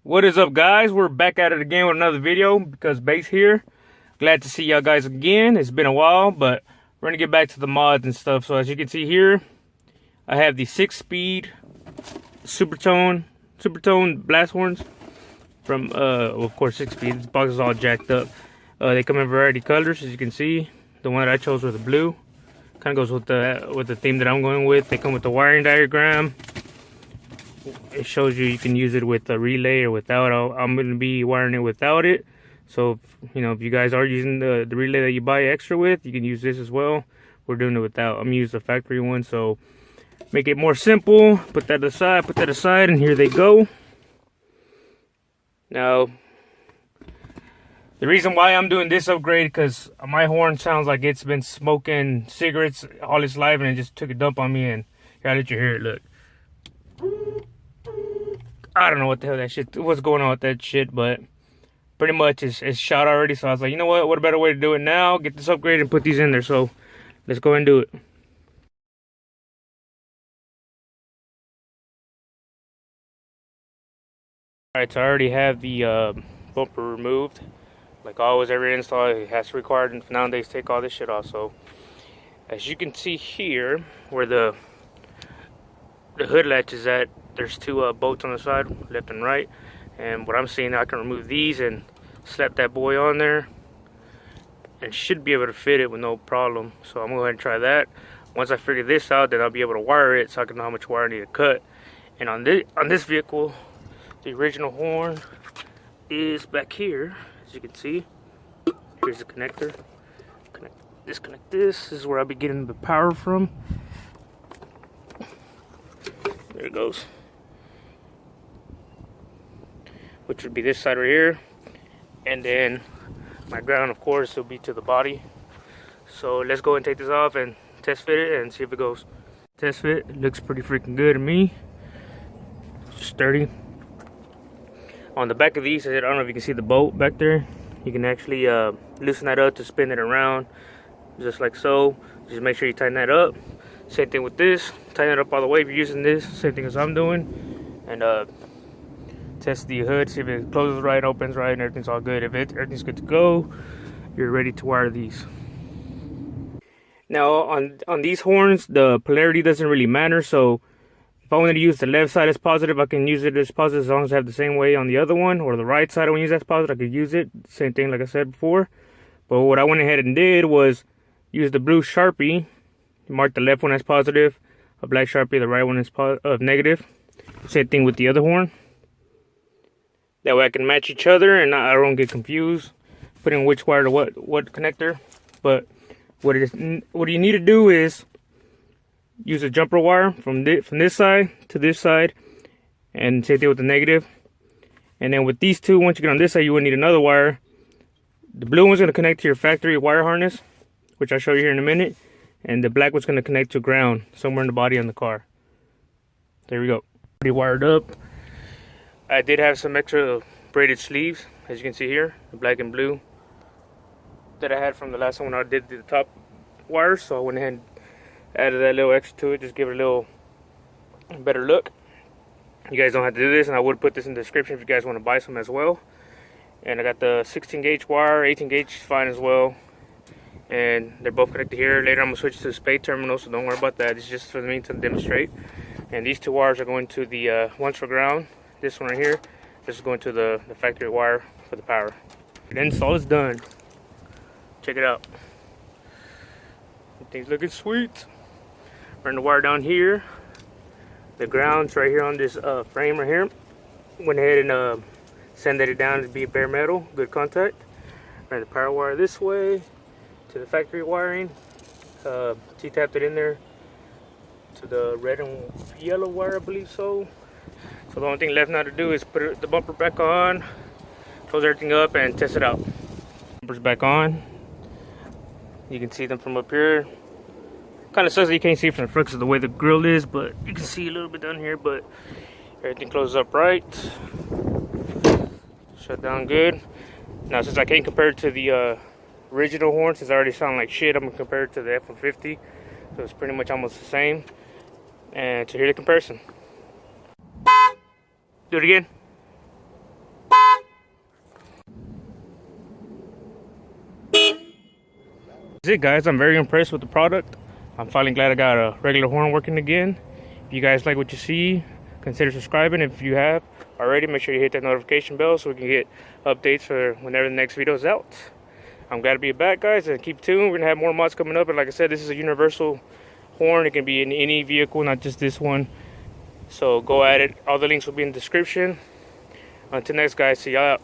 What is up, guys? We're back at it again with another video because Bass here. Glad to see y'all guys again. It's been a while, but we're gonna get back to the mods and stuff. So as you can see here, I have the Sickspeed supertone blast horns from of course Sickspeed. This box is all jacked up. They come in variety colors, as you can see. The one that I chose was the blue. Kind of goes with the theme that I'm going with. They come with the wiring diagram. It shows you can use it with a relay or without. I'm going to be wiring it without it. So, if you guys are using the relay that you buy extra with, you can use this as well. We're doing it without. I'm going to use the factory one. So, make it more simple. Put that aside, and here they go. Now, the reason why I'm doing this upgrade, because my horn sounds like it's been smoking cigarettes all its life, and it just took a dump on me, and here, I'll let you hear it. Look. I don't know what the hell what's going on with that shit, but pretty much it's shot already. So I was like, you know what a better way to do it now? Get this upgrade and put these in there. So let's go ahead and do it. Alright, so I already have the bumper removed. Like always, every install it has to require nowadays take all this shit off. So as you can see here, where the hood latch is at, there's two bolts on the side, left and right. And what I'm seeing, I can remove these and slap that boy on there, and should be able to fit it with no problem. So I'm going to go ahead and try that. Once I figure this out, then I'll be able to wire it so I can know how much wire I need to cut. And on this vehicle, the original horn is back here, as you can see. Here's the connector. Disconnect this. This is where I'll be getting the power from. There it goes. Which would be this side right here. And then my ground, of course, will be to the body. So let's go and take this off and test fit it and see if it goes. Test fit. It looks pretty freaking good to me. Sturdy. On the back of these, I don't know if you can see the bolt back there. You can actually loosen that up to spin it around, just like so. Just make sure you tighten that up. Same thing with this. Tighten it up all the way if you're using this. Same thing as I'm doing. And test the hood, see if it closes right, opens right, and everything's all good. If everything's good to go, you're ready to wire these. Now on these horns, the polarity doesn't really matter. So if I wanted to use the left side as positive, I can use it as positive as long as I have the same way on the other one. Or the right side I want to use as positive, I could use it. Same thing like I said before. But what I went ahead and did was use the blue Sharpie. Mark the left one as positive, a black Sharpie, the right one is negative. Same thing with the other horn. That way I can match each other and I don't get confused putting which wire to what connector. But what you need to do is use a jumper wire from this side to this side, and same thing with the negative. And then with these two, once you get on this side, you will need another wire. The blue one's going to connect to your factory wire harness, which I'll show you here in a minute. And the black one's going to connect to ground somewhere in the body on the car. There we go. Pretty wired up. I did have some extra braided sleeves, as you can see here, the black and blue that I had from the last one when I did the top wires. So I went ahead and added that little extra to it, just give it a little better look. You guys don't have to do this, and I would put this in the description if you guys want to buy some as well. And I got the 16 gauge wire, 18 gauge is fine as well. And they're both connected here. Later I'm going to switch to the spade terminal, so don't worry about that. It's just for me to demonstrate. And these two wires are going to the one's for ground. This one right here, this is going to the factory wire for the power. The install is done. Check it out. Everything's looking sweet. Run the wire down here. The ground's right here on this frame right here. Went ahead and sanded it down to be bare metal, good contact. Ran the power wire this way to the factory wiring. T-tapped it in there to the red and yellow wire, I believe so. So the only thing left now to do is put the bumper back on, close everything up, and test it out. Bumper's back on. You can see them from up here. Kind of sucks that you can't see from the front because of the way the grill is, but you can see a little bit down here. But everything closes up right. Shut down good. Now since I can't compare it to the original horn, since I already sound like shit, I'm gonna compare it to the F-150. So it's pretty much almost the same. And to hear the comparison. Do it again. That's it, guys. I'm very impressed with the product. I'm finally glad I got a regular horn working again. If you guys like what you see, consider subscribing. If you have already, make sure you hit that notification bell so we can get updates for whenever the next video is out. I'm glad to be back, guys, and keep tuned. We're gonna have more mods coming up, and like I said, this is a universal horn. It can be in any vehicle, not just this one. So go at it. All the links will be in the description. Until next, guys, see y'all out.